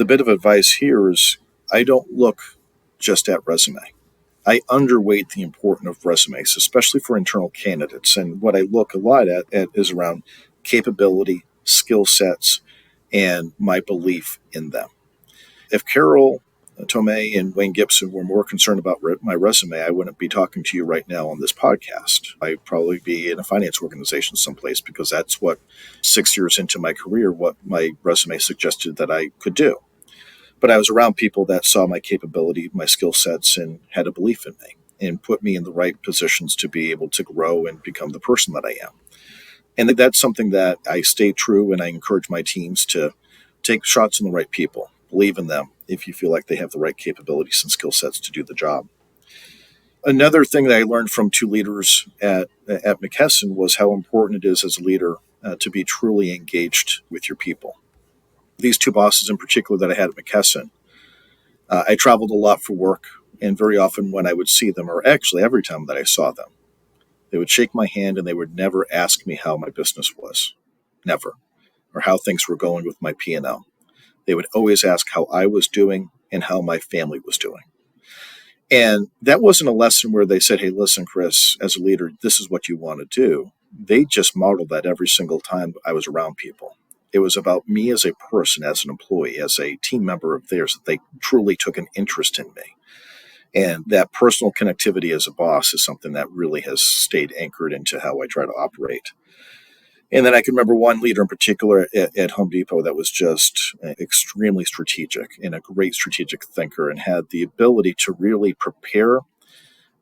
the bit of advice here is I don't look just at resume. I underweight the importance of resumes, especially for internal candidates. And what I look a lot at is around capability, skill sets, and my belief in them. If Carol Tomei and Wayne Gibson were more concerned about my resume, I wouldn't be talking to you right now on this podcast. I'd probably be in a finance organization someplace because that's what 6 years into my career, what my resume suggested that I could do. But I was around people that saw my capability, my skill sets, and had a belief in me and put me in the right positions to be able to grow and become the person that I am. And that's something that I stay true, and I encourage my teams to take shots on the right people. Believe in them if you feel like they have the right capabilities and skill sets to do the job. Another thing that I learned from two leaders at McKesson was how important it is as a leader to be truly engaged with your people. These two bosses in particular that I had at McKesson, I traveled a lot for work, and very often when I would see them, or actually every time that I saw them, they would shake my hand and they would never ask me how my business was, never, or how things were going with my P&L. They would always ask how I was doing and how my family was doing. And that wasn't a lesson where they said, hey, listen, Chris, as a leader, this is what you want to do. They just modeled that every single time I was around people. It was about me as a person, as an employee, as a team member of theirs, that they truly took an interest in me. And that personal connectivity as a boss is something that really has stayed anchored into how I try to operate. And then I can remember one leader in particular at Home Depot that was just extremely strategic and a great strategic thinker and had the ability to really prepare.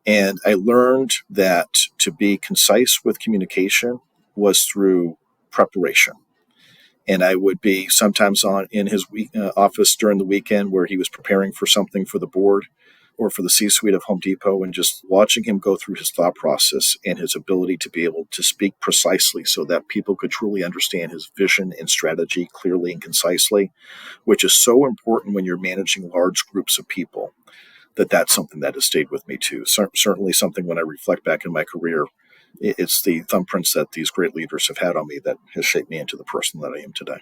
And I learned that to be concise with communication was through preparation. And I would be sometimes in his office during the weekend where he was preparing for something for the board or for the C-suite of Home Depot, and just watching him go through his thought process and his ability to be able to speak precisely so that people could truly understand his vision and strategy clearly and concisely, which is so important when you're managing large groups of people, that's something that has stayed with me too. Certainly something when I reflect back in my career, it's the thumbprints that these great leaders have had on me that has shaped me into the person that I am today.